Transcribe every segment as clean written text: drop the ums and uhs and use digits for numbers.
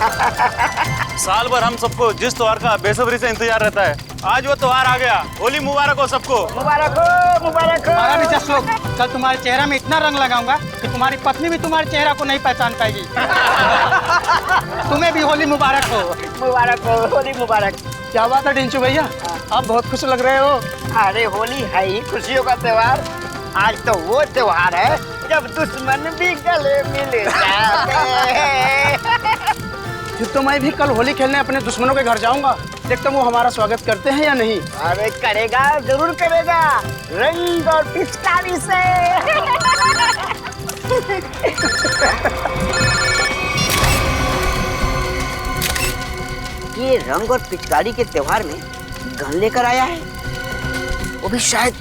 साल भर हम सबको जिस त्योहार का बेसब्री से इंतजार रहता है, आज वो त्योहार आ गया। होली मुबारक हो सबको। मुबारक हो, मुबारक हो। हमारा भी जश्न हो। कल तुम्हारे चेहरा में इतना रंग लगाऊंगा कि तुम्हारी पत्नी भी तुम्हारे चेहरा को नहीं पहचान पाएगी। तुम्हें भी होली मुबारक हो। मुबारक हो, होली मुबारक। क्या बात है डिंचू भैया, आप बहुत खुश लग रहे हो। अरे होली है ही खुशियों का त्योहार। आज तो वो त्योहार है जब दुश्मन भी गले मिल जाते हैं। फिर तो मैं भी कल होली खेलने अपने दुश्मनों के घर जाऊंगा, देखता हूँ वो हमारा स्वागत करते हैं या नहीं। अरे करेगा, जरूर करेगा, रंग और पिचकारी से। ये रंग और पिचकारी के त्योहार में गन लेकर आया है, वो भी शायद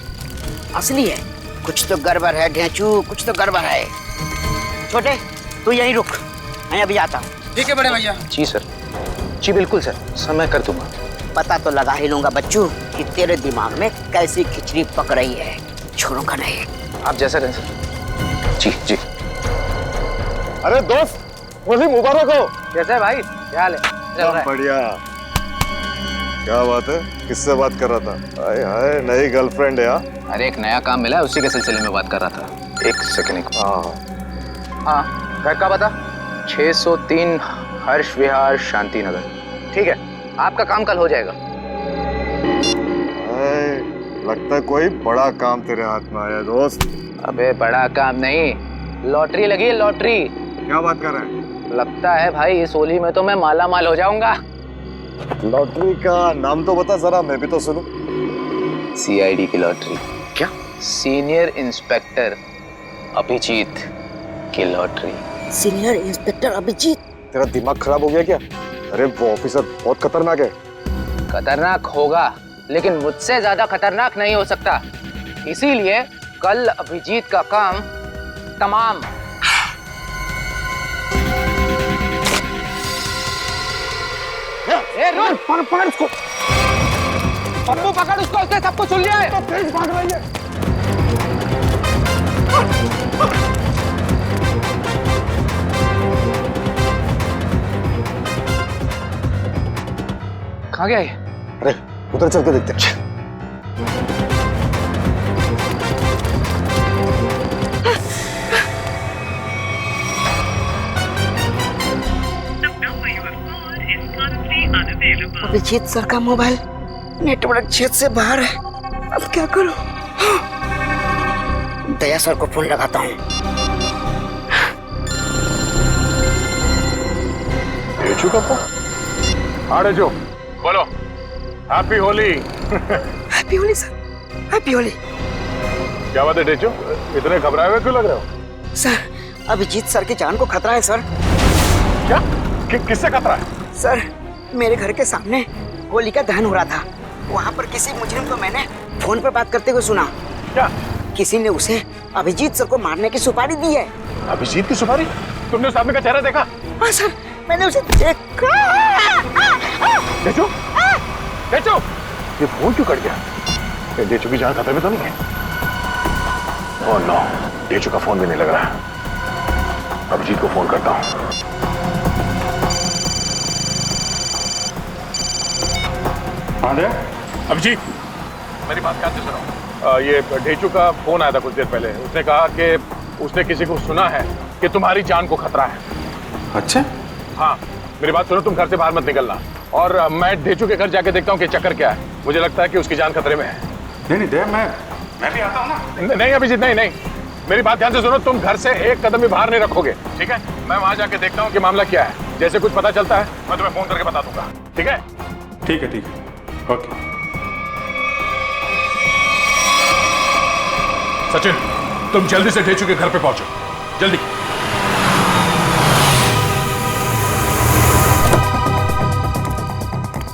असली है। कुछ तो गड़बड़ है ढेंचू, कुछ तो गड़बड़ है। छोटे तू यहीं रुक, मैं अभी आता हूँ। ठीक है बड़े भैया। जी सर, जी बिल्कुल सर, समय कर दूंगा। पता तो लगा ही लूंगा बच्चू कि तेरे दिमाग में कैसी खिचड़ी पक रही है। छोड़ूंगा नहीं। आप जैसा कहें सर। जी जी। अरे दोस्त, होली मुबारक हो। कैसा है भाई, क्या हाल है? चल रहा है? बढ़िया। क्या बात है, किससे बात कर रहा था? हाय हाय, नई गर्लफ्रेंड है? अरे एक नया काम मिला है, उसी के सिलसिले में बात कर रहा था। एक सेकंड। हाँ, घर का बता। 603 हर्ष विहार शांति नगर। ठीक है, आपका काम कल हो जाएगा। लगता है कोई बड़ा काम तेरे हाथ में आया दोस्त। अबे बड़ा काम नहीं, लॉटरी लगी है, लॉटरी। क्या बात कर रहे हैं? लगता है भाई इस होली में तो मैं माला माल हो जाऊंगा। लॉटरी का नाम तो बता जरा, मैं भी तो सुनूं। CID की लॉटरी। क्या? सीनियर इंस्पेक्टर अभिजीत की लॉटरी। Senior inspector Abhijit? तेरा दिमाग खराब हो गया क्या? अरे वो ऑफिसर बहुत खतरनाक है। खतरनाक होगा, लेकिन मुझसे ज्यादा खतरनाक नहीं हो सकता। इसीलिए कल अभिजीत का काम तमाम। रुक, पकड़ उसको। पप्पू पकड़ उसको, उसने सबको सुन लिया है। तो तेज भाग रही है। कहाँ गया ये? अरे उधर चल के देखते हैं। अभिजीत सर का मोबाइल नेटवर्क क्षेत्र से बाहर है, अब क्या करूं? दया सर को फोन लगाता हूँ। डेचू का फोन? हाँ डेचू, बोलो। Happy Holi. Happy Holi sir, happy Holi. क्या बात है डेचू, इतने घबराए हुए क्यों लग रहे हो? सर, अभिजीत सर की जान को खतरा है सर। क्या? किससे खतरा है? सर, मेरे घर के सामने होली का दहन हो रहा था। वहाँ पर किसी मुजरिम को मैंने फोन पर बात करते हुए सुना। क्या? किसी ने उसे अभिजीत सर को मारने की सुपारी दी है। अभिजीत की सुपारी? तुमने उस आदमी का चेहरा देखा? हाँ सर, मैंने उसे देखा। डेचू, डेचू, ये फोन क्यों कट गया? डेचू की जान खतरे में तो नहीं है? ओह नो, डेचू का फोन भी नहीं लग रहा। अभिजीत को फोन करता हूँ। अभिजीत, मेरी बात ध्यान से सुनो। ये डेचू का फोन आया था कुछ देर पहले। उसने कहा कि उसने किसी को सुना है कि तुम्हारी जान को खतरा है। अच्छा? हाँ, मेरी बात सुनो, तुम घर से बाहर मत निकलना। और मैं डेचू के घर जाके देखता हूँ कि चक्कर क्या है। मुझे लगता है कि उसकी जान खतरे में है। नहीं दे, मैं भी आता हूँ ना। नहीं अभिजीत, नहीं, मेरी बात ध्यान से सुनो। तुम घर से एक कदम भी बाहर नहीं रखोगे, ठीक है? मैं वहां जाके देखता हूँ कि मामला क्या है। जैसे कुछ पता चलता है मैं तुम्हें फोन करके बता दूंगा, ठीक है? ठीक है, ओके। सचिन, तुम जल्दी से डेचू के घर पे पहुंचो, जल्दी।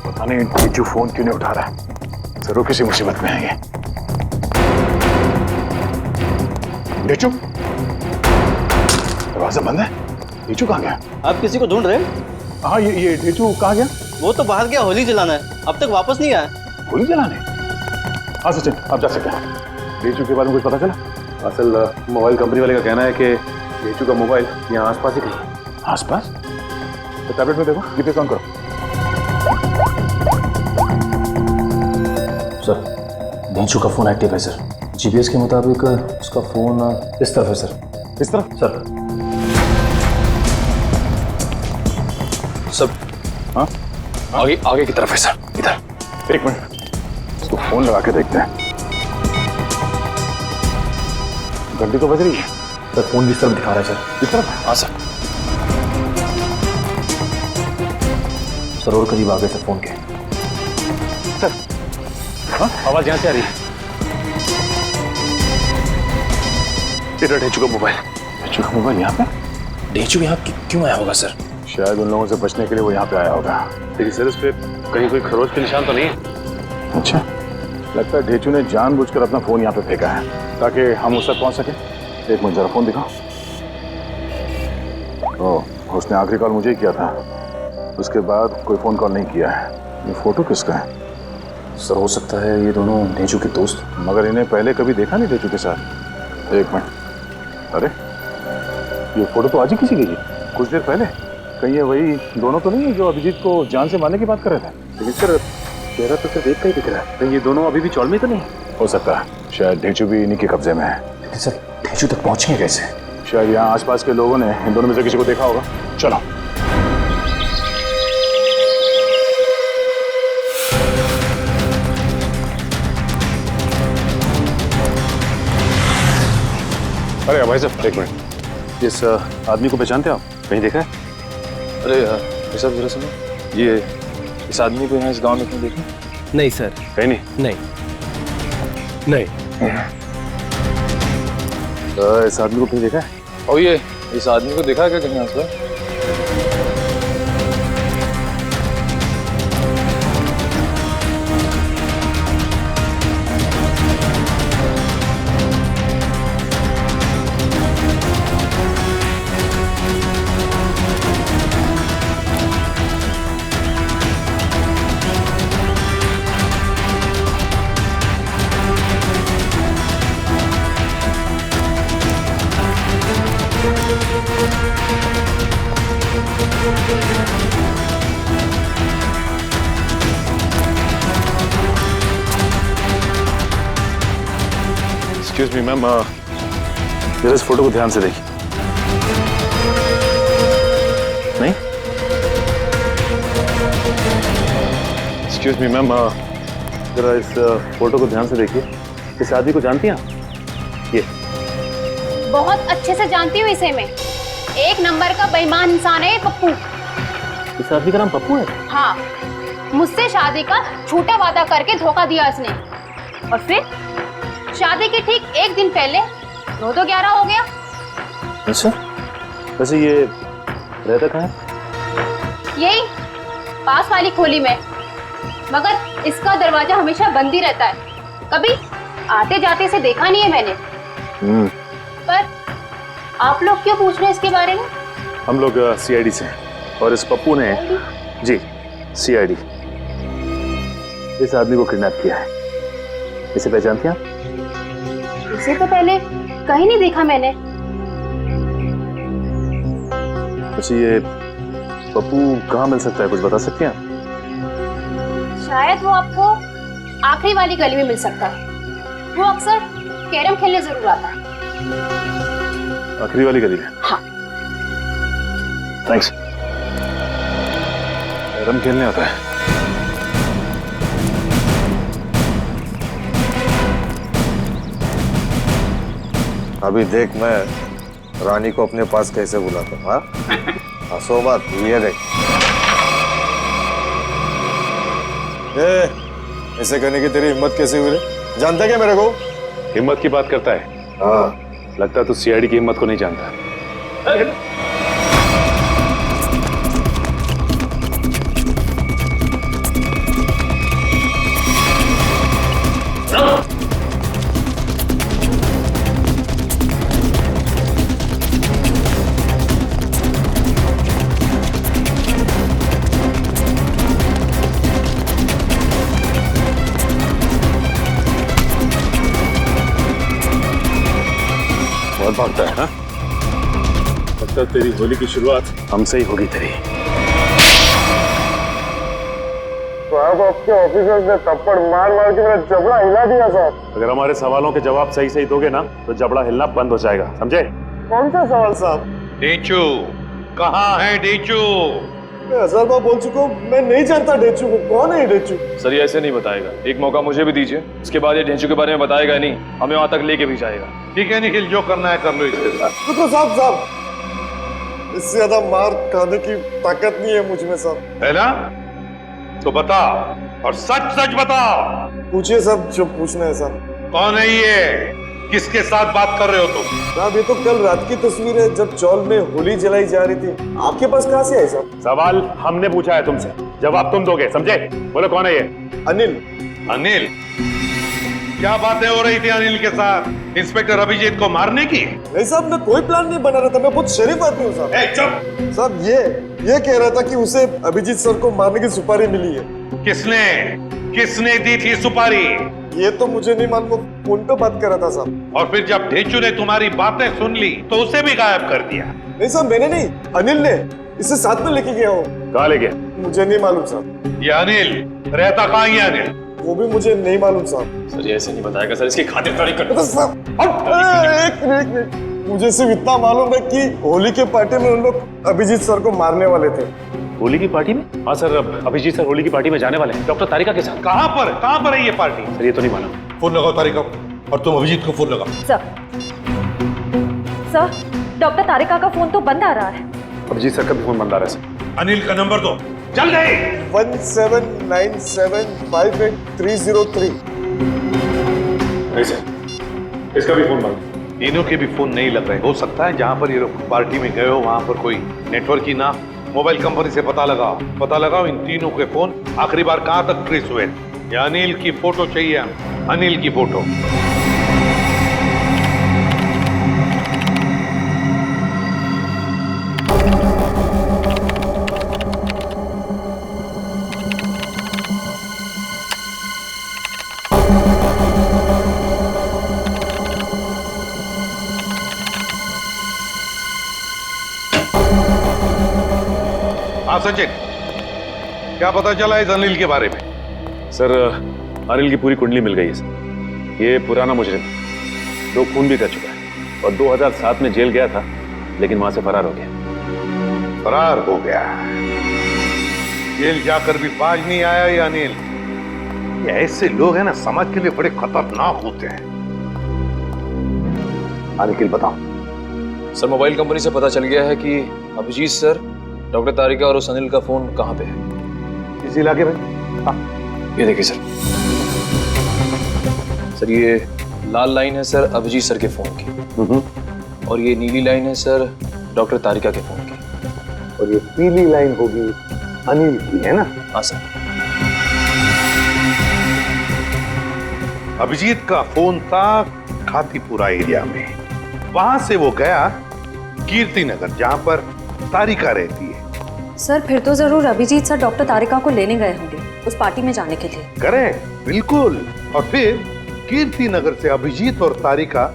पता नहीं डेचू फोन क्यों नहीं उठा रहा है। जरूर किसी मुसीबत में है ये। डेचू, दरवाजा बंद है। डेचू कहाँ गया? आप किसी को ढूंढ रहे हैं? हाँ, ये डेचू कहाँ गया? वो तो बाहर गया होली जलाना है, अब तक वापस नहीं आया। होली जलाने? हाँ सचिन, आप जा सकते हैं। डेचू के बारे में कुछ पता चला? असल मोबाइल कंपनी वाले का कहना है कि डेचू का मोबाइल यहाँ आसपास ही कहीं है। आसपास? टैबलेट में देखो, जीपीएस ऑन करो। सर डेंचू का फोन एक्टिव है सर। जीपीएस के मुताबिक उसका फोन इस तरफ है सर। इस तरफ? सर सर हाँ आगे आगे की तरफ है सर, इधर। एक मिनट, इसको फोन लगा के देखते हैं। घंटी तो बज रही है। सर फोन भी इस तरफ दिखा रहा है सर। इस तरफ? हाँ सर। सर और करीब आ गए सर फोन के। सर हाँ, आवाज यहाँ से आ रही है। इधर डेंचू का मोबाइल। डेंचू का मोबाइल यहाँ पे? डेंचू यहाँ क्यों आया होगा सर? शायद उन लोगों से बचने के लिए वो यहाँ पे आया होगा। लेकिन सर इस पे कहीं कोई खरोच के निशान तो नहीं है? अच्छा, लगता है ढेचू ने जानबूझकर अपना फोन यहाँ पे फेंका है ताकि हम उस तक पहुंच सके। एक मिनट जरा फोन दिखाओ। ओह, उसने आखिरी कॉल मुझे ही किया था, उसके बाद कोई फोन कॉल नहीं किया है। ये फोटो किसका है? सर हो सकता है ये दोनों डेंचू के दोस्त। मगर इन्हें पहले कभी देखा नहीं ढेचू के साथ। एक मिनट, अरे ये फोटो तो आज ही किसी की है, कुछ देर पहले। कहीं ये वही दोनों तो नहीं है जो अभिजीत को जान से मारने की बात कर रहे थे? लेकिन सर चेहरा तो सिर्फ एक का ही दिख रहा है। ये दोनों अभी भी चौल में तो नहीं? हो सकता है, शायद ढेचू भी इन्हीं के कब्जे में है। लेकिन सर डेंचू तक पहुंचेंगे कैसे? शायद यहाँ आसपास के लोगों ने इन दोनों में से किसी को देखा होगा। चलो। अरे भाई साहब एक मिनट, इस आदमी को पहचानते हैं आप? कहीं देखा है? अरे ये सब जरा सुनो, ये इस आदमी को यहाँ इस गांव में क्यों देखा? नहीं सर, कहीं नहीं। नहीं नहीं। इस आदमी को कहीं देखा है? और ये इस आदमी को देखा है क्या कहीं आसपास? एक्सक्यूज मी मैम, जरा इस फोटो को ध्यान से देखिए। नहीं? एक्सक्यूज मी मैम, जरा इस फोटो को ध्यान से देखिए। इस आदमी को जानती हैं आप? ये बहुत अच्छे से जानती हूँ इसे मैं। एक नंबर का बेईमान इंसान है ये पप्पू। इस आदमी का नाम पप्पू है? हाँ, मुझसे शादी का झूठा वादा करके धोखा दिया इसने, और फिर शादी के ठीक एक दिन पहले 9-11 हो गया। अच्छा, वैसे ये रहता कहाँ है? यही पास वाली खोली में, मगर इसका दरवाजा हमेशा बंद ही रहता है। कभी आते जाते से देखा नहीं है मैंने। पर आप लोग क्यों पूछ रहे हैं इसके बारे में? हम लोग सीआईडी से हैं, और इस पप्पू ने जी सीआईडी इस आदमी को किडनैप किया है। इसे पहचानती हैं आप? इसे तो पहले कहीं नहीं देखा मैंने। अच्छा, ये पप्पू कहाँ मिल सकता है, कुछ बता सकती हैं आप? शायद वो आपको आखिरी वाली गली में मिल सकता है। वो अक्सर कैरम खेलने जरूर आता है। आखिरी वाली गली में? हाँ। थैंक्स। कैरम खेलने आता है? अभी देख मैं रानी को अपने पास कैसे बुलाता हूँ। हाँ, हंसो मत, ये देख। ऐसे करने की तेरी हिम्मत कैसे हुई रे? जानता क्या मेरे को? हिम्मत की बात करता है? हाँ। लगता है तू सीआईडी की हिम्मत को नहीं जानता। बहुत भागता है ना? लगता है तेरी होली की शुरुआत हमसे ही होगी तेरी। साहब आपके ऑफिसर्स ने थप्पड़ मार मार के मेरा जबड़ा हिला दिया साहब। अगर हमारे सवालों के जवाब सही सही दोगे ना तो जबड़ा हिलना बंद हो जाएगा, समझे? कौन सा सवाल साहब? डेचू कहाँ है डेचू? मैं 1000 बार बोल चुका हूँ, मैं नहीं जानता डेचू को। कौन है ये डेचू? सर ये ऐसे नहीं बताएगा, एक मौका मुझे भी दीजिए, उसके बाद ये ढेंचू के बारे में बताएगा नहीं, हमें वहां तक लेके भी जाएगा। ठीक है निखिल, जो करना है कर लो इसके साथ। रुको साहब, इससे ज्यादा मार खाने की ताकत नहीं है मुझ में साहब। है ना? तो बता, और सच सच बता। पूछिए साहब जो पूछना है साहब। कौन है ये? किसके साथ बात कर रहे हो तुम? साहब ये तो कल रात की तस्वीर है जब चौल में होली जलाई जा रही थी। आपके पास कहाँ से आई साहब? सवाल हमने पूछा है तुमसे, जवाब तुम दोगे, समझे? बोलो कौन है ये? अनिल। अनिल? क्या बातें हो रही थी अनिल के साथ? इंस्पेक्टर अभिजीत को मारने की? नहीं साहब, मैं कोई प्लान नहीं बना रहा था, मैं बहुत शरीफ आदमी हूँ साहब। चुप! साहब ये कह रहा था कि उसे अभिजीत सर को मारने की सुपारी मिली है। किसने दी थी सुपारी? ये तो मुझे नहीं मालूम, फोन पे बात कर रहा था साहब। और फिर जब ढेंचू ने तुम्हारी बातें सुन ली तो उसे भी गायब कर दिया? नहीं साहब, मैंने नहीं, अनिल ने। इसे साथ में लेके गया हूँ। कहाँ ले गया? मुझे नहीं मालूम साहब। ये अनिल रहता कहाँ है? अनिल वो भी मुझे नहीं मालूम साहब। सर ये ऐसे नहीं बताएगा सर, इसकी खातिरदारी कर। एक मिनट, मुझे सिर्फ इतना मालूम है कि होली के पार्टी में उन लोग अभिजीत सर को मारने वाले थे। होली की पार्टी में? हाँ सर, अभिजीत सर होली की पार्टी में जाने वाले हैं डॉक्टर तारिका के साथ। कहाँ पर है ये पार्टी? सर ये तो नहीं मालूम। फोन लगाओ तारिका, और तुम अभिजीत को फोन लगाओ। सर डॉक्टर तारिका का फोन तो बंद आ रहा है। अभिजीत सर का भी फोन बंद आ रहा है सर। अनिल का नंबर दो, चल गए। 1797583303। नहीं सर, इसका भी फोन बंद। तीनों के भी फोन नहीं लग रहे। हो सकता है जहाँ पर ये लोग पार्टी में गए हो वहाँ पर कोई नेटवर्क ही ना। मोबाइल कंपनी से पता लगाओ इन तीनों के फोन आखिरी बार कहाँ तक ट्रेस हुए। या अनिल की फोटो चाहिए, अनिल की फोटो। हाँ सचिन, क्या पता चला इस अनिल के बारे में? सर अनिल की पूरी कुंडली मिल गई है सर। ये पुराना मुजरिम, 2 खून भी कर चुका है और 2007 में जेल गया था, लेकिन वहां से फरार हो गया। फरार हो गया? जेल जाकर भी बाज नहीं आया ये अनिल। ये ऐसे लोग हैं ना, समाज के लिए बड़े खतरनाक होते हैं। निखिल बताओ। सर मोबाइल कंपनी से पता चल गया है कि अभिजीत सर, डॉक्टर तारिका और उस अनिल का फोन कहाँ पे है? इस इलाके में। हाँ ये देखिए सर, सर ये लाल लाइन है सर अभिजीत सर के फोन की, और ये नीली लाइन है सर डॉक्टर तारिका के फोन की, और ये पीली लाइन होगी अनिल की, है ना? हाँ सर। अभिजीत का फोन था खातीपुरा एरिया में। वहां से वो गया कीर्ति नगर, जहां पर तारिका रहती है। सर फिर तो जरूर अभिजीत सर डॉक्टर तारिका को लेने गए होंगे उस पार्टी में जाने के लिए। करेक्ट, बिल्कुल। और फिर कीर्ति नगर से अभिजीत और तारिका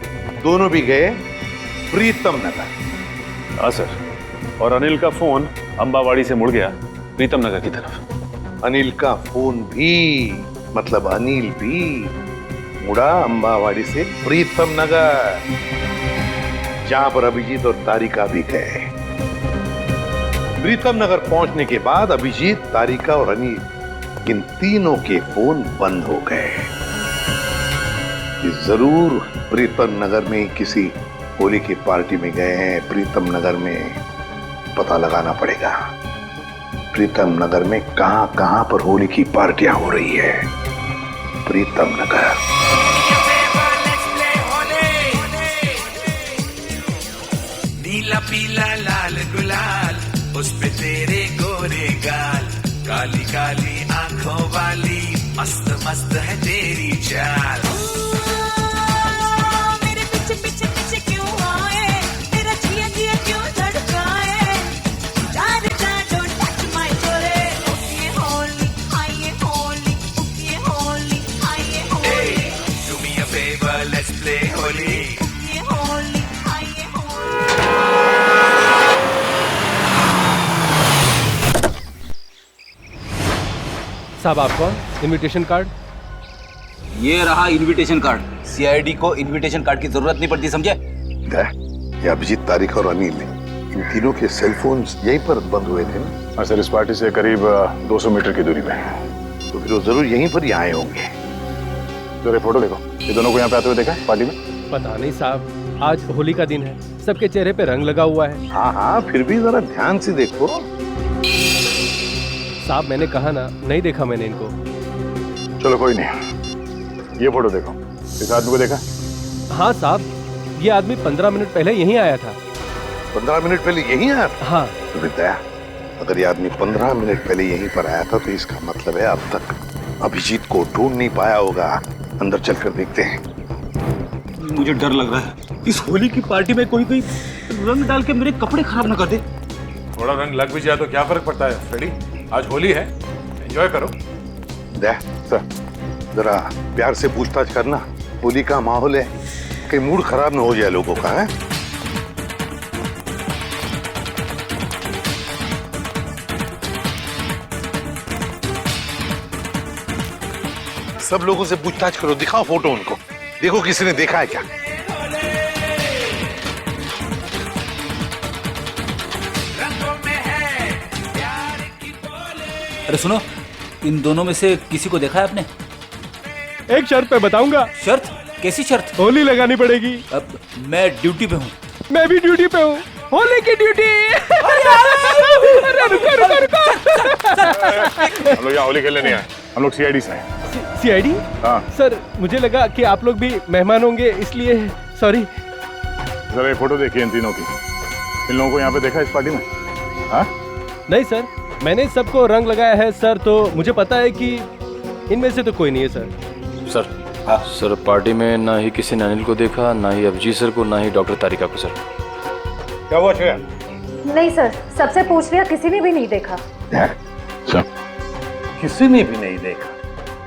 दोनों भी गए प्रीतम नगर। हाँ सर, और अनिल का फोन अंबावाड़ी से मुड़ गया प्रीतम नगर की तरफ। अनिल का फोन भी, मतलब अनिल भी मुड़ा अंबावाड़ी से प्रीतम नगर, जहां पर अभिजीत और तारिका भी गए। प्रीतम नगर पहुंचने के बाद अभिजीत, तारिका और अनिल, इन तीनों के फोन बंद हो गए। जरूर प्रीतम नगर में किसी होली की पार्टी में गए हैं। प्रीतम नगर में पता लगाना पड़ेगा, प्रीतम नगर में कहां कहां पर होली की पार्टियां हो रही है। प्रीतम नगर। नीला पीला लाल गुलाल, उस पे तेरे गोरे गाल, काली काली आंखों वाली, मस्त मस्त है तेरी चाल। मेरे पीछे पीछे पीछे क्यों आए, तेरा जिया जिया क्यों धड़काए, जार जार डोंट टच माय जोरे, ये होली हाय ये होली, ये होली हाय ये Holi, do me a favour let's play Holi, ये होली हाय ये होली। साहब आप कौन? Invitation card? ये रहा इनविटेशन कार्ड। सीआईडी को इनविटेशन कार्ड की जरूरत नहीं पड़ती, समझे? ये अभिजीत, तारिक और अनिल, इन तीनों के सेलफोन्स यहीं पर बंद हुए थे ना? हाँ सर, इस पार्टी से करीब 200 मीटर की दूरी पे। तो फिर वो जरूर यहीं पर ही आए होंगे। जरा फोटो देखो, ये दोनों को यहाँ पे आते हुए देखा पार्टी में? पता नहीं साहब, आज होली का दिन है, सबके चेहरे पे रंग लगा हुआ है। हाँ हाँ, फिर भी जरा ध्यान से देखो। साहब मैंने कहा ना, नहीं देखा मैंने इनको। चलो कोई नहीं, ये फोटो देखो, इस आदमी को देखा? हाँ साहब, ये आदमी 15 मिनट पहले यहीं आया था। 15 मिनट पहले यहीं आया था? हाँ। तो फिर दया, अगर ये आदमी 15 मिनट पहले यहीं पर आया था तो इसका मतलब है अब तक अभिजीत को ढूंढ नहीं पाया होगा। अंदर चलकर देखते हैं। मुझे डर लग रहा है, इस होली की पार्टी में कोई रंग डाल के मेरे कपड़े खराब ना कर दे। थोड़ा रंग लग भी जाए तो क्या फर्क पड़ता है फ्रेडी, आज होली है, एंजॉय करो। दया सर, जरा प्यार से पूछताछ करना, होली का माहौल है, कहीं मूड खराब ना हो जाए लोगों का। है सब लोगों से पूछताछ करो, दिखाओ फोटो उनको, देखो किसी ने देखा है क्या। अरे सुनो, इन दोनों में से किसी को देखा है आपने? एक शर्त पे बताऊंगा। शर्त? कैसी शर्त? होली लगानी पड़ेगी। अब मैं ड्यूटी पे हूँ। मैं भी ड्यूटी पे हूँ, होली की ड्यूटी। हम लोग यहाँ होली खेलने नहीं आए, हम लोग सीआईडी से हैं। सीआईडी? हाँ सर मुझे लगा कि आप लोग भी मेहमान होंगे, इसलिए सॉरी। जरा ये फोटो देखिए इन तीनों की, इन लोगों को यहाँ पे देखा इस पार्टी में? हाँ? नहीं सर, मैंने सबको रंग लगाया है सर, तो मुझे पता है कि इनमें से तो कोई नहीं है सर। सर सर, पार्टी में ना ही किसी ने अनिल को देखा, ना ही अभिजीत सर को, ना ही डॉक्टर तारिका को। सर क्या हुआ श्रेया? नहीं सर, सबसे पूछ लिया, किसी ने भी नहीं देखा। किसी ने भी नहीं देखा?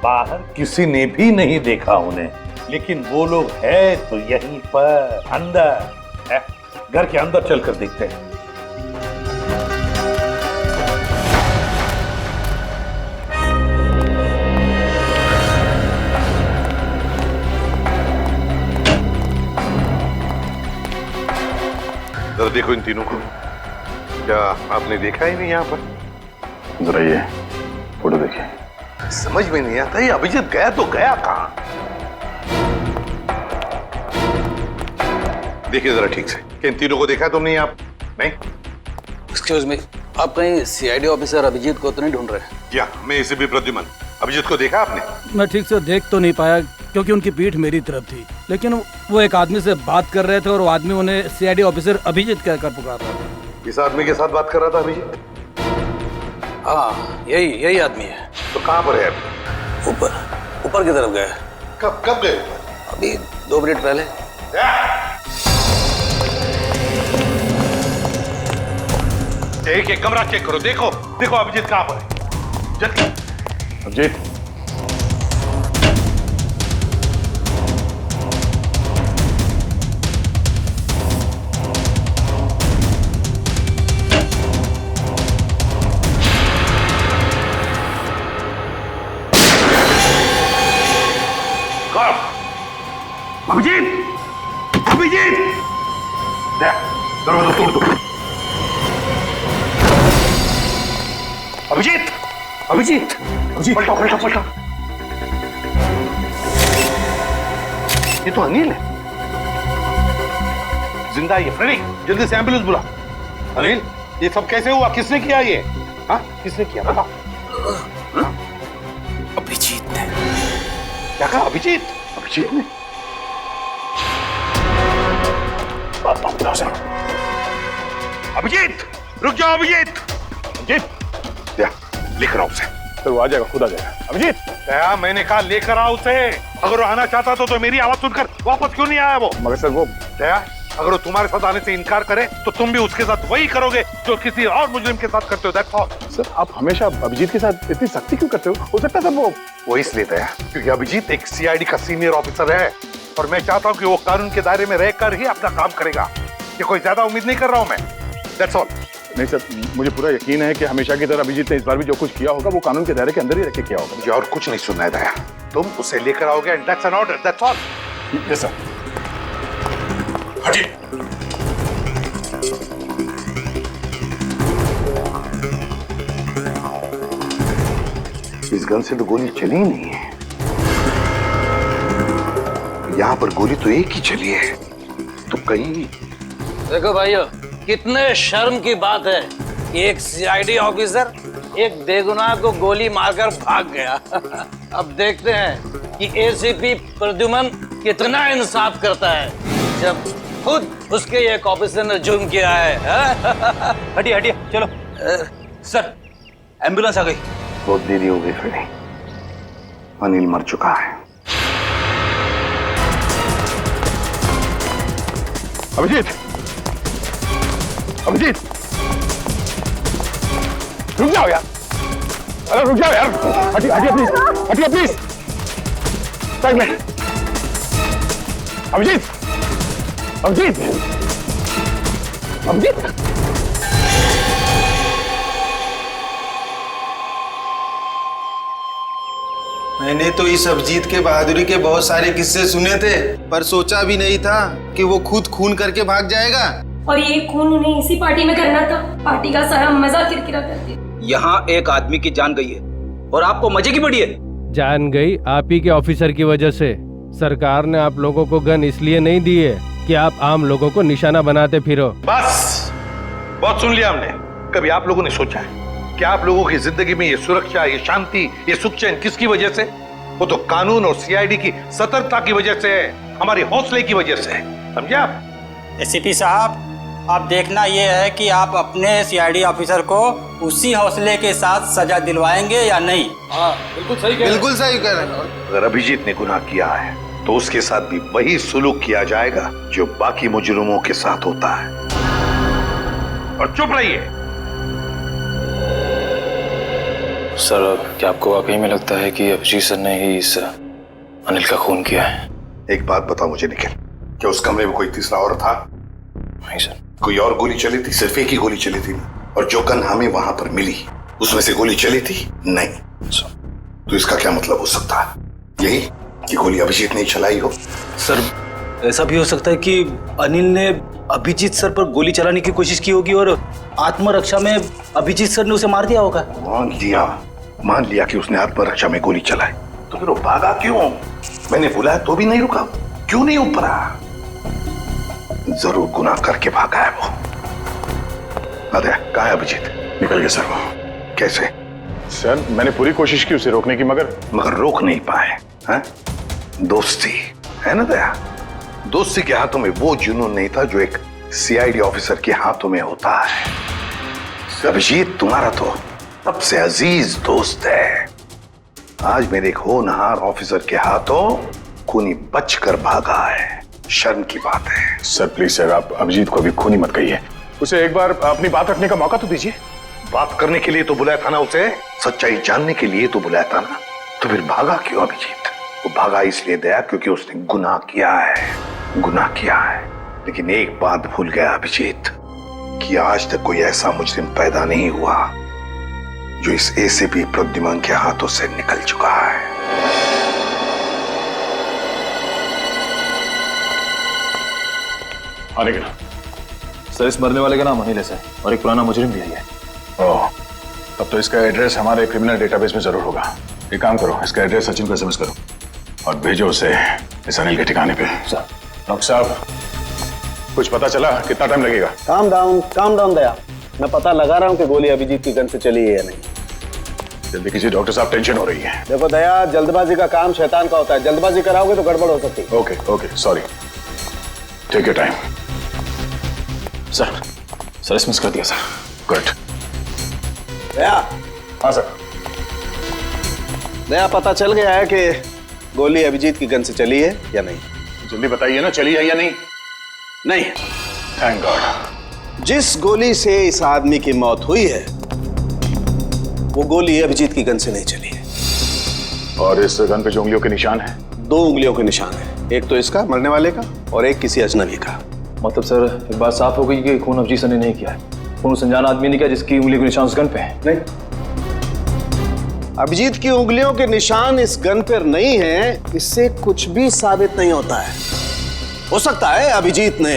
बाहर किसी ने भी नहीं देखा उन्हें, लेकिन वो लोग है तो यहीं पर अंदर है। घर के अंदर चलकर देखते हैं। जरा देखो इन तीनों को, क्या आपने देखा ही नहीं यहाँ पर? जरा ये फोटो देखिए। समझ में नहीं आता, ये अभिजीत गया तो गया कहाँ? देखिए जरा ठीक से, कि इन तीनों को देखा तुमने यहाँ? नहीं? एक्सक्यूज मी, आप कहीं सीआईडी ऑफिसर अभिजीत को तो नहीं ढूंढ रहे? या मैं इसे भी प्रद्युमन, अभिजीत को देखा आपने? मैं ठीक से देख तो नहीं पाया क्योंकि उनकी पीठ मेरी तरफ थी, लेकिन वो एक आदमी से बात कर रहे थे और वो आदमी उन्हें सीआईडी ऑफिसर अभिजीत कहकर पुकार रहा था। इस आदमी के साथ बात कर रहा था अभिजीत? हाँ, यही आदमी है। तो कहाँ पर है अभी? ऊपर की तरफ गए। कब गए? अभी 2 मिनट पहले। एक कमरा चेक करो, देखो अभिजीत कहाँ पर है। जल्दी। अभिजीत, अभिजीत, दरवाजा तोड़ दो। अभिजीत, पलटो। ये तो अनिल है, जिंदा है। फ्रेडी, जल्दी से एम्बुलेंस बुला। अनिल, ये सब कैसे हुआ? किसने किया ये? हाँ, किसने किया बताओ। अभिजीत ने। क्या कहा? अभिजीत ने? अभिजीत, रुक जाओ अभिजीत। लेकर आओ उसे। तो वो आ जाएगा, खुद आ जाएगा। अभिजीत, क्या मैंने कहा लेकर आओ उसे। अगर वो आना चाहता तो मेरी आवाज सुनकर वापस क्यों नहीं आया वो? मगर सर वो दया, अगर वो तुम्हारे साथ आने से इनकार करे तो तुम भी उसके साथ वही करोगे जो किसी और मुजरिम के साथ करते हो। That's all. सर आप हमेशा अभिजीत के साथ इतनी सख्ती क्यों करते हो सकता है सर वो इसलिए दया क्योंकि अभिजीत एक सीआईडी का सीनियर ऑफिसर है और मैं चाहता हूँ कि वो कानून के दायरे में रहकर ही अपना काम करेगा। ये कोई ज्यादा उम्मीद नहीं कर रहा हूँ मैं। That's all. नहीं सर, मुझे पूरा यकीन है कि हमेशा की तरह अभिजीत ने इस बार भी जो कुछ किया होगा वो कानून के दायरे के अंदर ही रख के किया होगा। मुझे और कुछ नहीं सुनना है दया, तुम उसे लेकर आओगे and that's an order, that's all. Yes sir. हटिए। इस गन से तो गोली चली ही नहीं है, यहाँ पर गोली तो एक ही चली है, तो कहीं। देखो भाइयों, कितने शर्म की बात है कि एक सीआईडी ऑफिसर एक बेगुनाह को गोली मारकर भाग गया। अब देखते हैं कि एसीपी प्रद्युमन कितना इंसाफ करता है जब खुद उसके एक ऑफिसर ने जुर्म किया है। हटिए हटिए, चलो। सर, एम्बुलेंस आ गई। बहुत देरी हो गई फ्रेडी, अनिल मर चुका है। अभिजीत, अभिजीत, रुक जाओ यार, अरे रुक जाओ यार, हटिए हटिए प्लीज, हटिए प्लीज, साइड में। अभिजीत, अभिजीत, अभिजीत। मैंने तो इस अभिजीत के बहादुरी के बहुत सारे किस्से सुने थे, पर सोचा भी नहीं था कि वो खुद खून करके भाग जाएगा। और ये खून उन्हें इसी पार्टी में करना था। पार्टी का सारा मजा किरकिरा कर दिया। यहाँ एक आदमी की जान गई है और आपको मजे की पड़ी है। जान गई आप ही के ऑफिसर की वजह से। सरकार ने आप लोगों को गन इसलिए नहीं दी है कि आप आम लोगों को निशाना बनाते फिरो। बस, बहुत सुन लिया हमने। कभी आप लोगों ने सोचा है कि आप लोगों की जिंदगी में ये सुरक्षा, ये शांति, ये सुख चैन किसकी वजह से? वो तो कानून और सीआईडी की सतर्कता की वजह से है, हमारे हौसले की वजह से, समझे आप? एसीपी साहब, अब देखना ये है कि आप अपने सीआईडी ऑफिसर को उसी हौसले के साथ सजा दिलवाएंगे या नहीं। हाँ, बिल्कुल सही कह रहे हैं। बिल्कुल सही कह रहे हैं। अगर अभिजीत ने गुनाह किया है तो उसके साथ भी वही सुलूक किया जाएगा जो बाकी मुजरिमों के साथ होता है। और चुप रहिए। सर, क्या आपको वाकई में लगता है कि अभिजीत सर ने ही इस अनिल का खून किया है? एक बात बताओ मुझे निखिल, क्या उस कमरे में कोई तीसरा और था? नहीं सर। कोई और गोली चली थी? सिर्फ एक ही गोली चली थी ना? और जो गन हमें वहां पर मिली उसमें से गोली चली थी? नहीं। तो इसका क्या मतलब हो सकता है? यही कि गोली अभिजीत ने चलाई हो? सर, ऐसा भी हो सकता है कि अनिल ने अभिजीत सर पर गोली चलाने की कोशिश की होगी और आत्मरक्षा में अभिजीत सर ने उसे मार दिया होगा। मान लिया कि उसने आत्मरक्षा में गोली चलाई, तो फिर वो भागा क्यों? मैंने बुलाया तो भी नहीं रुका, क्यों नहीं उपरा? जरूर गुनाह करके भागा है वो। अरे कहाँ है अभिजीत? निकल गया सर वो। कैसे? सर, मैंने पूरी कोशिश की उसे रोकने की, मगर रोक नहीं पाए। हैं? दोस्ती है ना दया? दोस्ती के हाथों में वो जुनून नहीं था जो एक सीआईडी ऑफिसर के हाथों में होता है। अभिजीत तुम्हारा तो सबसे अजीज दोस्त है। आज मेरे एक होनहार ऑफिसर के हाथों खूनी बचकर भागा है। शर्म की बात है। सर प्लीज सर, आप अभिजीत को अभी खूनी मत कहिए। उसे एक बार अपनी बात रखने का मौका तो दीजिए। बात करने के लिए तो बुलाया था ना उसे, सच्चाई जानने के लिए तो बुलाया था ना, तो फिर भागा क्यों अभिजीत? वो भागा इसलिए दया क्योंकि उसने गुनाह किया है, गुनाह किया है। लेकिन एक बात भूल गया अभिजीत कि आज तक कोई ऐसा मुजरिम पैदा नहीं हुआ जो इस एसीपी प्रद्युमन के हाथों से निकल चुका है। आने के सर, इस मरने वाले का नाम अनिल है और एक पुराना मुजरिम भी है। ओह, तब तो इसका एड्रेस हमारे क्रिमिनल डेटाबेस में जरूर होगा। एक काम करो, इसका एड्रेस सचिन को एसएमएस करो और भेजो उसे इस अनिल के ठिकाने पे। सर। डॉक्टर साहब, कुछ पता चला? कितना टाइम लगेगा? काम डाउन दया, मैं पता लगा रहा हूँ कि गोली अभिजीत की गन से चली है या नहीं। जल्दी कीजिए डॉक्टर साहब, टेंशन हो रही है। देखो दया, जल्दबाजी का काम शैतान का होता है। जल्दबाजी कराओगे तो गड़बड़ हो सकती है। Okay, sorry. Take your time. Sir, SMS कर दिया सर। गुड। दया। हाँ सर। दया, पता चल गया है कि गोली अभिजीत की गन से चली है या नहीं? जल्दी बताइए ना, चली है या नहीं? नहीं। Thank God. जिस गोली से इस आदमी की मौत हुई है वो गोली अभिजीत की गन से नहीं चली है। और इस गन पे जो उंगलियों के निशान हैं? 2 उंगलियों के निशान है, एक तो इसका मरने वाले का और एक किसी अजनबी का। मतलब सर, एक बात साफ हो गई कि खून अभिजीत सर ने नहीं किया है। फोन उस अनजान आदमी ने किया जिसकी उंगली के निशान उस गन पे है। नहीं, अभिजीत की उंगलियों के निशान इस गन पर नहीं है, इससे कुछ भी साबित नहीं होता है। हो सकता है अभिजीत ने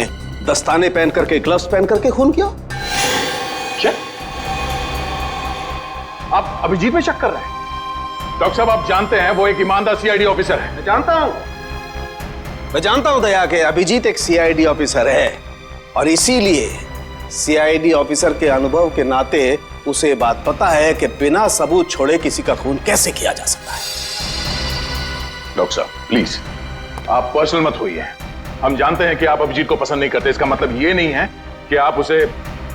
दस्ताने पहन करके, ग्लव्स पहन करके खून किया। क्या आप अभिजीत में शक कर रहे हैं? डॉक्टर साहब, आप जानते हैं वो एक ईमानदार सीआईडी ऑफिसर है। मैं जानता हूं दया के अभिजीत एक सीआईडी ऑफिसर है, और इसीलिए सीआईडी ऑफिसर के अनुभव के नाते उसे बात पता है कि बिना सबूत छोड़े किसी का खून कैसे किया जा सकता है। डॉक्टर साहब प्लीज, आप पर्सनल मत होइए। हम जानते हैं कि आप अभिजीत को पसंद नहीं करते, इसका मतलब ये नहीं है कि आप उसे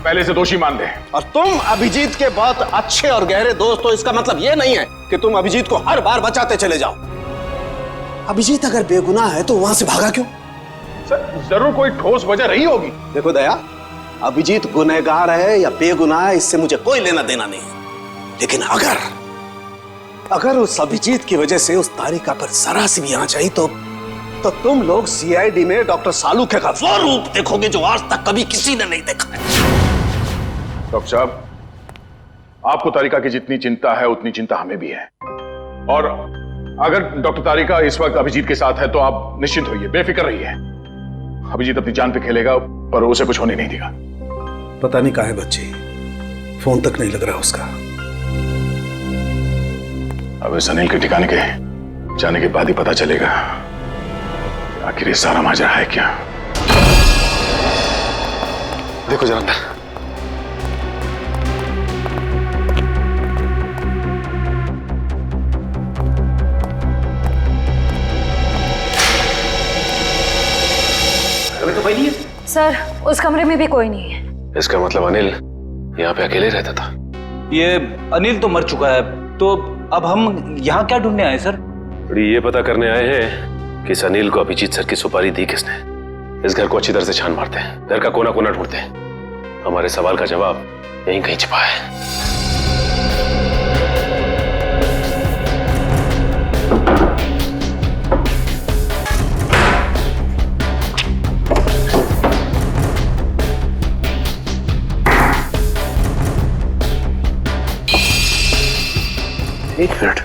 पहले से दोषी मान दें। और तुम अभिजीत के बहुत अच्छे और गहरे दोस्त हो, इसका मतलब ये नहीं है कि तुम अभिजीत को हर बार बचाते चले जाओ। अभिजीत अगर बेगुनाह है तो वहां से भागा क्यों? सर, जरूर कोई ठोस वजह रही होगी। देखो दया, अभिजीत गुनहगार है या बेगुनाह है, इससे मुझे कोई लेना देना नहीं है। लेकिन अगर उस अभिजीत की वजह से उस तारिका पर जरा सी भी आंच आई तो तुम लोग सीआईडी में डॉक्टर सालूखे का वो रूप देखोगे जो आज तक कभी किसी ने नहीं देखा है। डॉक्टर साहब, आपको तारिका की जितनी चिंता है उतनी चिंता हमें भी है, और अगर डॉक्टर तारिका इस वक्त अभिजीत के साथ है तो आप निश्चिंत होइए, बेफिक्र रहिए। अभिजीत अपनी जान पे खेलेगा पर उसे कुछ होने नहीं देगा। पता नहीं कहाँ है बच्ची, फोन तक नहीं लग रहा उसका। अब इस अनिल के ठिकाने के जाने के बाद ही पता चलेगा आखिर ये सारा माजरा है क्या। देखो जरा अंदर। अभी तो कोई नहीं है सर, उस कमरे में भी कोई नहीं है। इसका मतलब अनिल यहाँ पे अकेले रहता था। ये अनिल तो मर चुका है, तो अब हम यहाँ क्या ढूंढने आए सर? ये पता करने आए हैं कि इस अनिल को अभिजीत सर की सुपारी दी किसने। इस घर को अच्छी तरह से छान मारते हैं, घर का कोना कोना ढूंढते हैं। हमारे सवाल का जवाब यहीं कहीं छिपा है। एक मिनट,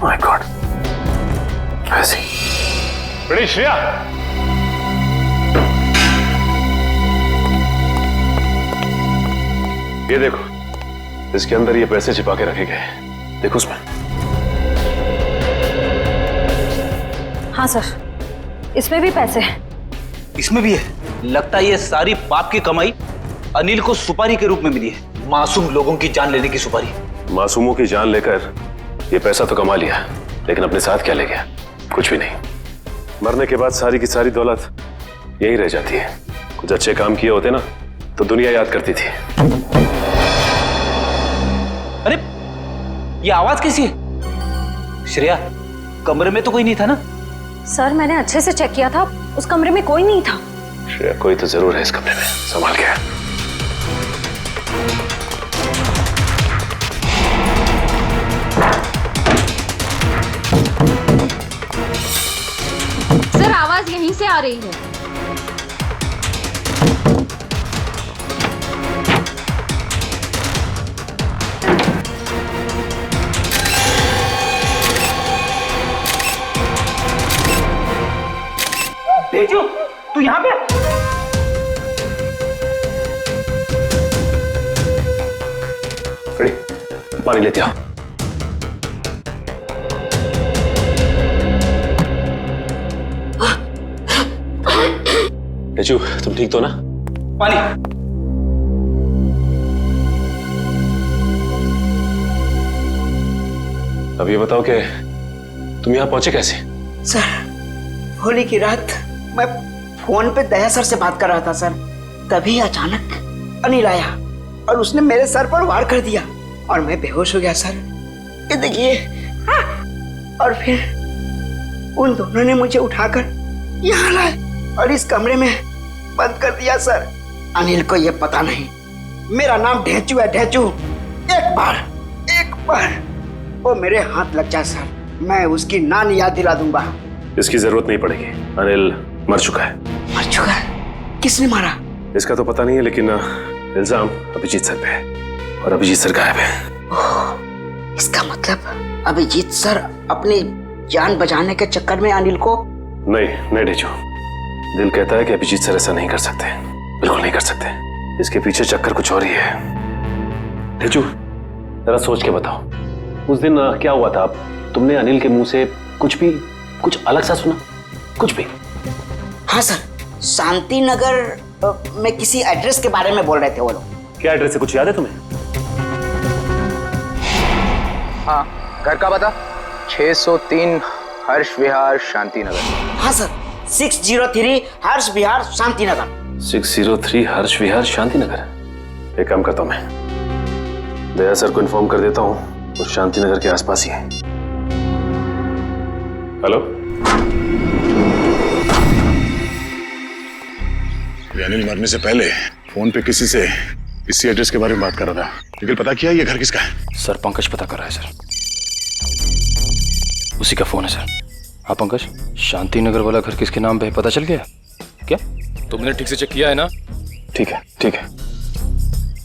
माय गॉड, कैसी? बड़ी श्रेया, ये देखो, इसके अंदर ये पैसे छिपा के रखे गए, देखो उसमें। हाँ सर, इसमें भी पैसे हैं। इसमें भी है। लगता है ये सारी पाप की कमाई अनिल को सुपारी के रूप में मिली है, मासूम लोगों की जान लेने की सुपारी। मासूमों की जान लेकर ये पैसा तो कमा लिया, लेकिन अपने साथ क्या ले गया? कुछ भी नहीं। मरने के बाद सारी की सारी दौलत यही रह जाती है। कुछ अच्छे काम किए होते ना तो दुनिया याद करती थी। अरे ये आवाज कैसी है? श्रेया, कमरे में तो कोई नहीं था ना? सर, मैंने अच्छे से चेक किया था, उस कमरे में कोई नहीं था। श्रेया, कोई तो जरूर है इस कमरे में, संभाल के। सर, आवाज यहीं से आ रही है। तेजू, तू यहाँ पे? पानी लेते आओ। तेजू, तुम ठीक तो ना? पानी। अब ये बताओ कि तुम यहाँ पहुंचे कैसे? सर, होली की रात मैं फोन पे दया सर से बात कर रहा था सर, तभी अचानक अनिल आया और उसने मेरे सर पर वार कर दिया और मैं बेहोश हो गया सर। ये देखिए। और फिर उन दोनों ने मुझे उठाकर यहाँ लाए और इस कमरे में बंद कर दिया सर। अनिल को ये पता नहीं मेरा नाम ढेंचू है, ढेंचू। एक बार वो मेरे हाथ लग जाए सर, मैं उसकी नानी याद दिला दूंगा। इसकी जरूरत नहीं पड़ेगी, अनिल मर चुका है। मर किसने मारा? इसका तो पता नहीं है, लेकिन इल्जाम अभिजीत सर पे है और अभिजीत सर गायब है। इसका मतलब अभिजीत सर अपनी जान बचाने के चक्कर में अनिल को... नहीं ढेचू, दिल कहता है कि अभिजीत सर ऐसा नहीं कर सकते, बिल्कुल नहीं कर सकते। इसके पीछे चक्कर कुछ और ही है। ढेचू जरा सोच के बताओ, उस दिन क्या हुआ था? तुमने अनिल के मुंह से कुछ अलग सा सुना? कुछ भी? हाँ सर, शांति नगर में किसी एड्रेस के बारे में बोल रहे थे वो लोग। क्या एड्रेस है, कुछ याद है तुम्हें? हाँ, घर का पता 603 हर्ष विहार शांति नगर। हाँ सर, 603 हर्ष विहार शांति नगर। 603 हर्ष विहार शांति नगर। एक काम करता हूं, मैं दया सर को इन्फॉर्म कर देता हूं, वो शांति नगर के आसपास ही है। हेलो, अनिल मरने से पहले फोन पे किसी से इसी एड्रेस के बारे में बात कर रहा था, लेकिन पता किया ये घर किसका है? सर पंकज पता कर रहा है सर, उसी का फोन है सर। हाँ पंकज, शांति नगर वाला घर किसके नाम पे है पता चल गया क्या? तुमने ठीक से चेक किया है ना? ठीक है ठीक है।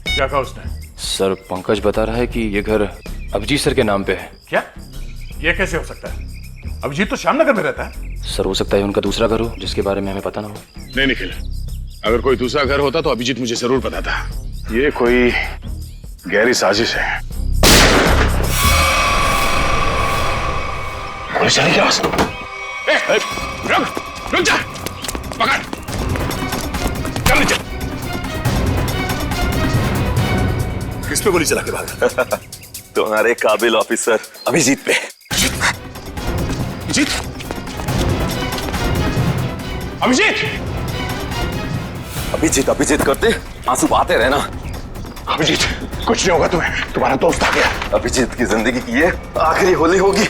क्या कहा उसने? सर पंकज बता रहा है कि ये घर अभिजीत सर के नाम पे है। क्या? ये कैसे हो सकता है? अभिजीत तो श्यामनगर में रहता है। सर हो सकता है उनका दूसरा घर हो जिसके बारे में हमें पता ना हो। नहीं निखिल, अगर कोई दूसरा घर होता तो अभिजीत मुझे जरूर पता था। ये कोई गहरी साजिश है। पुलिस चली क्या? रुक जा, पकड़, चल नीचे। किस पे गोली चला के भागा? तुम्हारे काबिल ऑफिसर अभिजीत पे। अभिजीत? अभिजीत? अभिजीत अभिजीत करते आंसू बहाते रहना। अभिजीत, कुछ नहीं होगा तुम्हें, तुम्हारा दोस्त आ गया। अभिजीत की जिंदगी की ये आखिरी होली होगी।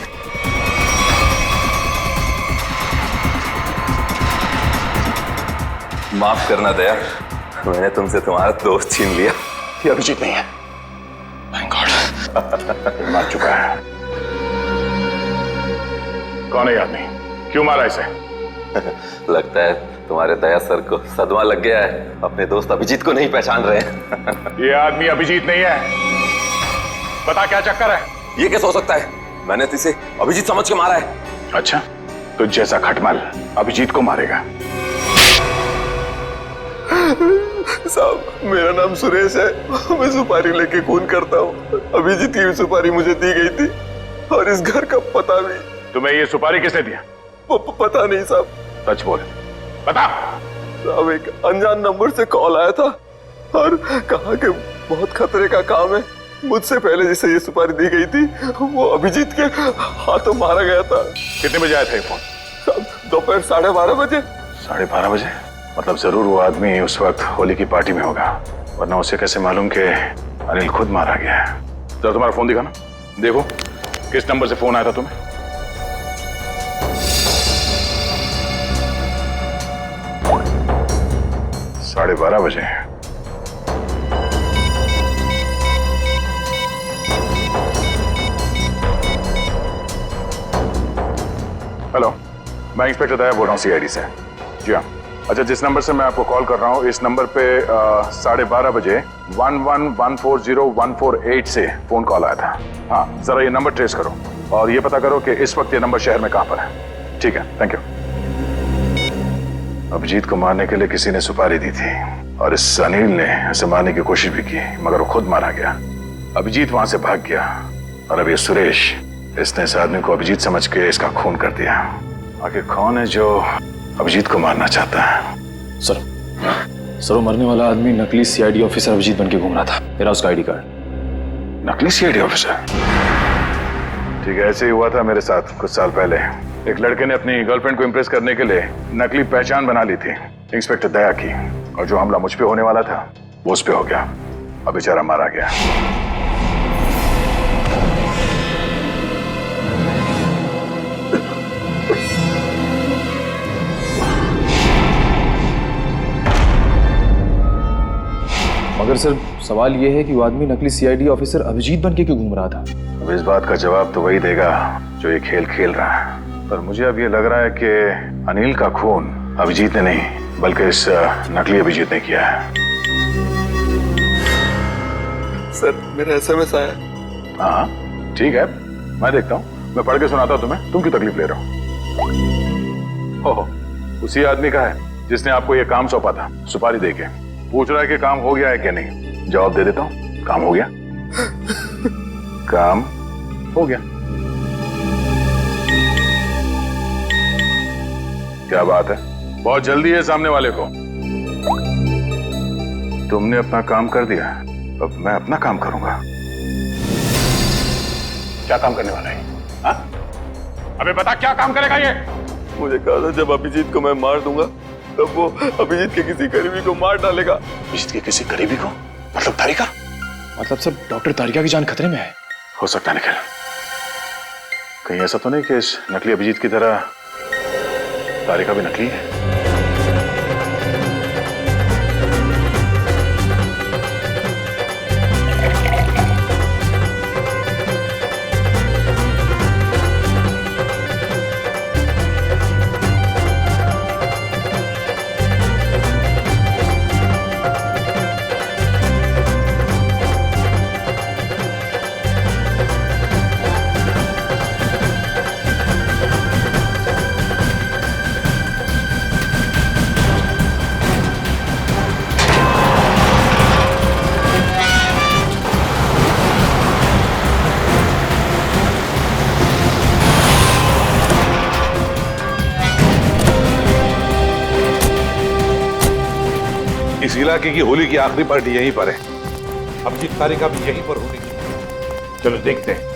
माफ करना दया, मैंने तुमसे तुम्हारा दोस्त छीन लिया। ये अभिजीत नहीं है। थैंक गॉड, मार चुका है। कौन है आदमी? क्यों मारा इसे? लगता है तुम्हारे दया सर को सदमा लग गया है, अपने दोस्त अभिजीत को नहीं पहचान रहे हैं। ये आदमी अभिजीत नहीं है। बता क्या चक्कर है? ये कैसे हो सकता है? मैंने तो इसे अभिजीत समझ के मारा है। अच्छा, तो जैसा खटमल अभिजीत को मारेगा। साहब, मेरा नाम सुरेश है, मैं सुपारी लेके खून करता हूँ। अभिजीत की सुपारी मुझे दी गई थी और इस घर का पता भी। तुम्हें ये सुपारी किसने दिया? पता नहीं साहब। सच बोल, बता। साहब, एक अनजान नंबर से कॉल आया था और कहा कि बहुत खतरे का काम है। मुझसे पहले जिसे ये सुपारी दी गई थी वो अभिजीत के हाथों मारा गया था। कितने बजे आया था ये फोन? साहब, दोपहर 12:30 बजे। 12:30 बजे? मतलब जरूर वो आदमी उस वक्त होली की पार्टी में होगा, वरना उसे कैसे मालूम कि अनिल खुद मारा गया है? जरा तुम्हारा फोन दिखाना, देखो किस नंबर से फोन आया था तुम्हें। साढ़े 12 बजे। हेलो, मैं इंस्पेक्टर दया बोल रहा हूँ सीआईडी से। जी हाँ। अच्छा, जिस नंबर से मैं आपको कॉल कर रहा हूँ, इस नंबर पे 12:30 बजे 11140148 से फोन कॉल आया था। हाँ, जरा ये नंबर ट्रेस करो और ये पता करो कि इस वक्त ये नंबर शहर में कहाँ पर है। ठीक है, थैंक यू। अभिजीत को मारने के लिए किसी ने सुपारी दी थी और इस अनिल ने उसे मारने की कोशिश भी की, मगर वो खुद मारा गया। अभिजीत वहां से भाग गया और अब ये सुरेश, इसने इस आदमी को अभिजीत समझ के इसका खून कर दिया। आखिर कौन है जो अभिजीत को मारना चाहता है? सर वो मरने वाला आदमी नकली सीआईडी ऑफिसर अभिजीत बन के घूम रहा था। मेरा उसका आईडी कार्ड। नकली सीआईडी ऑफिसर? ठीक है, ऐसे ही हुआ था मेरे साथ कुछ साल पहले। एक लड़के ने अपनी गर्लफ्रेंड को इम्प्रेस करने के लिए नकली पहचान बना ली थी, इंस्पेक्टर दया की, और जो हमला मुझ पे होने वाला था वो उस पे हो गया। अब बेचारा मारा गया। मगर सर सवाल ये है कि वो आदमी नकली सीआईडी ऑफिसर अभिजीत बन के क्यों घूम रहा था? अब इस बात का जवाब तो वही देगा जो ये खेल खेल रहा है, पर मुझे अब ये लग रहा है कि अनिल का खून अभिजीत ने नहीं बल्कि इस नकली अभिजीत ने किया है। सर मेरा एसएमएस आया। हाँ ठीक है, मैं देखता हूँ, मैं पढ़ के सुनाता हूँ तुम्हें, तुम क्यों तकलीफ ले रहे हो? ओहो, उसी आदमी का है जिसने आपको ये काम सौंपा था, सुपारी देके पूछ रहा है कि काम हो गया है क्या नहीं। जवाब दे देता हूँ, काम हो गया। काम हो गया। क्या बात है, बहुत जल्दी है सामने वाले को। तुमने अपना काम कर दिया, अब मैं अपना काम करूंगा। क्या काम करने वाला है? हाँ? अबे बता, क्या काम करेगा ये? मुझे कहा था जब अभिजीत को मैं मार दूंगा तब वो अभिजीत के किसी करीबी को मार डालेगा। अभिजीत के किसी करीबी को? मतलब तारिका? मतलब सब डॉक्टर तारिका की जान खतरे में है। हो सकता है निखिल, कहीं ऐसा तो नहीं कि इस नकली अभिजीत की तरह तारिका भी नकली है? इस इलाके की होली की आखिरी पार्टी यहीं पर है। अभिजीत तारिका भी यहीं पर होगी। चलो देखते हैं।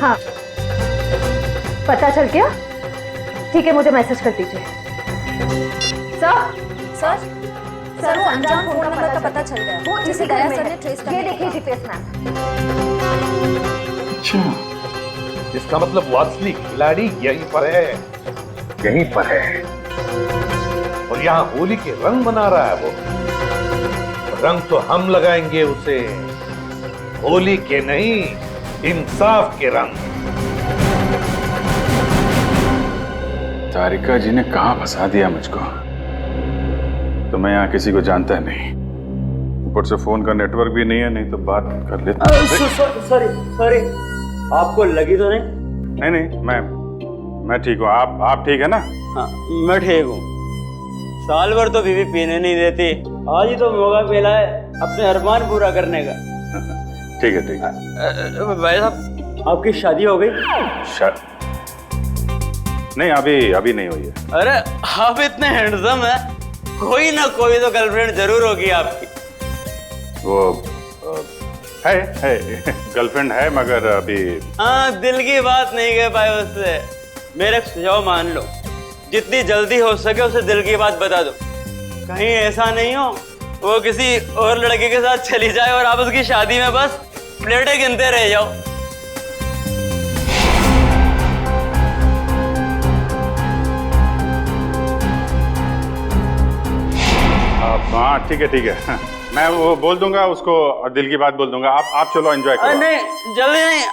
हाँ, पता चल गया? ठीक है, मुझे मैसेज कर दीजिए। सर वो अनजान फोन नंबर का पता चल गया, वो जिसे दया सर ने ट्रेस कर। ये देखिए जीपीएस मैप। अच्छा, इसका मतलब वो असली खिलाड़ी यहीं पर है, यहीं पर है, और यहाँ होली के रंग बना रहा है वो। रंग तो हम लगाएंगे उसे, होली के नहीं, इंसाफ के रंग। तारिका जी ने कहां फंसा दिया मुझको? तो मैं यहाँ किसी को जानता नहीं, ऊपर से फोन का नेटवर्क भी नहीं है, नहीं तो बात कर लेता। सॉरी, आपको लगी तो नहीं? नहीं, मैं ठीक हूँ। आप ठीक है ना? हाँ, मैं ठीक हूँ। साल भर तो बीवी पीने नहीं देती, आज ही तो मौका मिला है अपने अरमान पूरा करने का। ठीक है। भाई साहब, आपकी शादी हो गई? नहीं, अभी नहीं हुई है। अरे आप इतने हैंडसम है, कोई ना कोई तो गर्लफ्रेंड जरूर होगी आपकी। वो है गर्लफ्रेंड है, मगर अभी। हाँ, दिल की बात नहीं कह पाए उससे। मेरे सुझाव मान लो, जितनी जल्दी हो सके उसे दिल की बात बता दो। कहीं ऐसा नहीं हो वो किसी और लड़के के साथ चली जाए और आप उसकी शादी में बस प्लेटें गिनते रह जाओ। हाँ ठीक है, मैं वो बोल दूंगा उसको, दिल की बात बोल दूंगा। आप चलो एंजॉय करो। नहीं, जल्दी नहीं,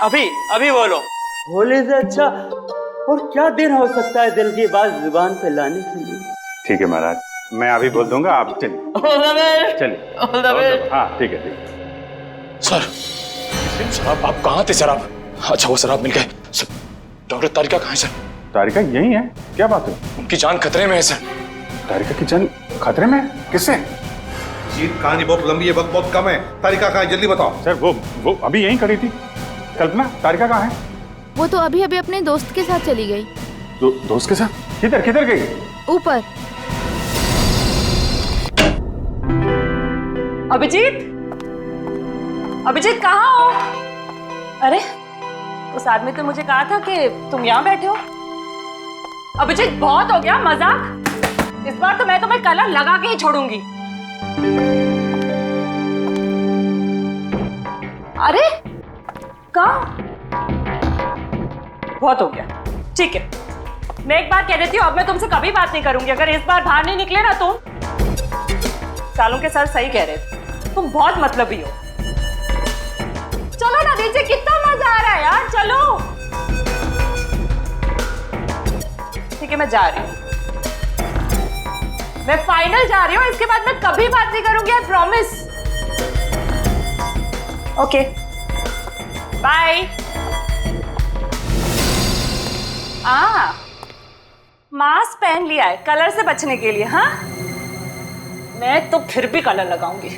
अभी बोलो। होली से अच्छा और क्या दिन हो सकता है दिल की बात जुबान पे लाने के लिए? ठीक है महाराज, मैं अभी बोल दूंगा, आप चलिए। हाँ ठीक है। सर शराब, आप कहाँ थे सर? आप अच्छा, वो शराब मिल गए सर। डॉक्टर तारिका कहाँ है सर? तारिका यही है, क्या बात है? उनकी जान खतरे में है सर। तारिका की जान खतरे में? किससे? अभिजीत, कहानी बहुत लंबी है, वक्त बहुत कम है। तारिका कहाँ है, जल्दी बताओ। सर वो अभी यहीं खड़ी थी। कल्पना, तारिका कहाँ है? वो तो अभी अभी अपने दोस्त के साथ चली गई। दोस्त के साथ? किधर गई? ऊपर। अभिजीत, अभिजीत कहाँ हो? अरे उस आदमी तो मुझे कहा था कि तुम यहाँ बैठे हो। अभिजीत बहुत हो गया मजाक, इस बार तो मैं तुम्हें कलर लगा के ही छोड़ूंगी। अरे कहाँ? बहुत हो गया, ठीक है। मैं एक बार कह देती हूँ, अब मैं तुमसे कभी बात नहीं करूंगी अगर इस बार बाहर नहीं निकले ना तुम। सालों के सर सही कह रहे थे, तुम बहुत मतलबी हो। चलो ना नीचे, कितना मजा आ रहा है यार, चलो। ठीक है मैं जा रही हूँ, मैं फाइनल जा रही हूँ, इसके बाद मैं कभी बात नहीं करूंगी, I promise. Okay bye. Mask पहन लिया है कलर से बचने के लिए। हाँ मैं तो फिर भी कलर लगाऊंगी।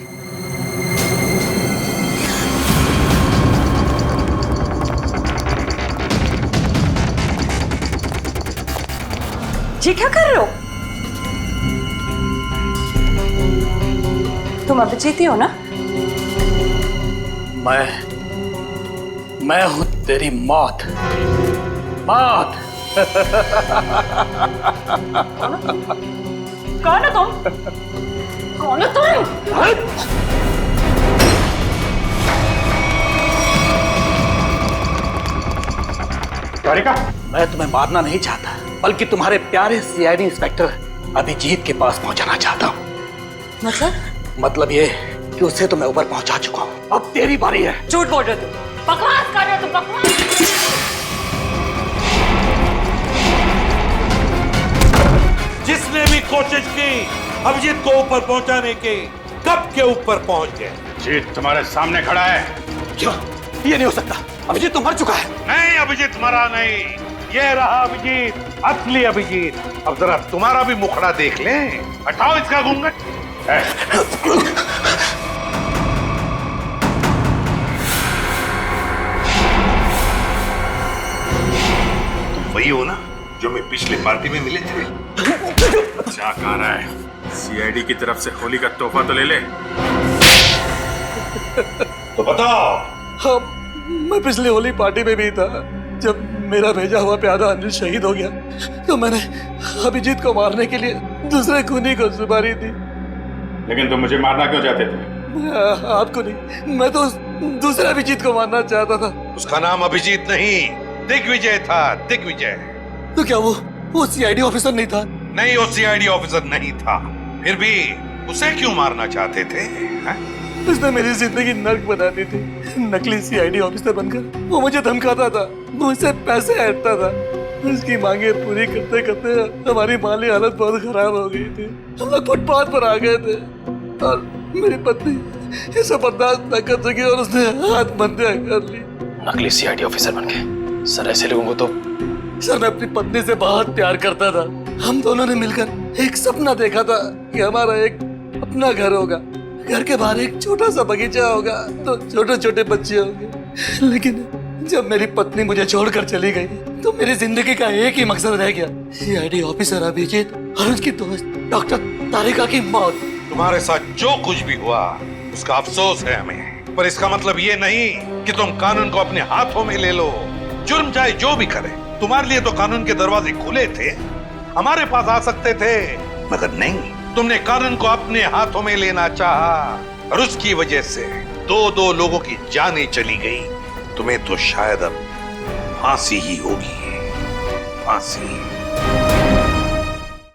जी क्या कर रहे हो तुम? अभिजीत ही हो ना? मैं हूं तेरी मौत। मौत। कौन हो तुम? कौन हो तुम? तारिका, मैं तुम्हें मारना नहीं चाहता, बल्कि तुम्हारे प्यारे सीआईडी इंस्पेक्टर अभिजीत के पास पहुंचाना चाहता हूं। मतलब ये कि उसे तो मैं ऊपर पहुंचा चुका हूं, अब तेरी बारी है। झूठ बोल रहे हो तुम, बकवास कर रहे हो तुम, बकवास। जिसने भी कोशिश की अभिजीत को ऊपर पहुंचाने की, कब के ऊपर पहुंच गए। जीत तुम्हारे सामने खड़ा है। क्यों? ये नहीं हो सकता, अभिजीत तो मर चुका है। नहीं, अभिजीत मरा नहीं, ये रहा अभिजीत, असली अभिजीत। अब जरा तुम्हारा भी मुखड़ा देख लें। हटाओ इसका घूंघट। तुम वही हो ना जो मैं पिछली पार्टी में मिले थे? क्या कह रहा है? सीआईडी की तरफ से होली का तोहफा तो ले ले। तो बताओ। हाँ, मैं पिछली होली पार्टी में भी था। जब मेरा भेजा हुआ प्यादा अनिल शहीद हो गया तो मैंने अभिजीत को मारने के लिए दूसरे खूनी को सुपारी दी। लेकिन तुम मुझे मारना क्यों चाहते थे? आपको नहीं, मैं तो दूसरे अभिजीत को मारना चाहता था। उसका नाम अभिजीत नहीं, दिग्विजय था, दिग्विजय। तो क्या वो सीआईडी ऑफिसर नहीं था? नहीं, वो सीआईडी ऑफिसर नहीं था। फिर भी उसे क्यों मारना चाहते थे? उसने मेरी जिंदगी नर्क बना दी थी। नकली सीआईडी ऑफिसर बनकर वो मुझे धमकाता था, मुझसे पैसे ऐंठता था। उसकी मांगे पूरी करते करते हमारी माली हालत बहुत खराब हो गई थी। हम लोग फुटपाथ पर आ गए थे और मेरी पत्नी इसे बर्दाश्त न कर सकी और उसने आत्महत्या कर ली। नकली सीआईडी ऑफिसर बन गए। सर ऐसे लोगों को तो। सर मैं अपनी पत्नी से बहुत प्यार करता था। हम दोनों ने मिलकर एक सपना देखा था कि हमारा एक अपना घर होगा, घर के बाहर एक छोटा सा बगीचा होगा, तो छोटे छोटे बच्चे होंगे। लेकिन जब मेरी पत्नी मुझे छोड़कर चली गई तो मेरी जिंदगी का एक ही मकसद रह गया, सीआईडी ऑफिसर अभिजीत और उसकी दोस्त डॉक्टर तारिका की मौत। तुम्हारे साथ जो कुछ भी हुआ उसका अफसोस है हमें, पर इसका मतलब ये नहीं कि तुम कानून को अपने हाथों में ले लो। जुर्म चाहे जो भी करे, तुम्हारे लिए तो कानून के दरवाजे खुले थे, हमारे पास आ सकते थे, मगर नहीं, तुमने कानून को अपने हाथों में लेना चाहा और उसकी वजह से दो लोगों की जानें चली गई। तुम्हें तो शायद अब फांसी ही होगी, फांसी।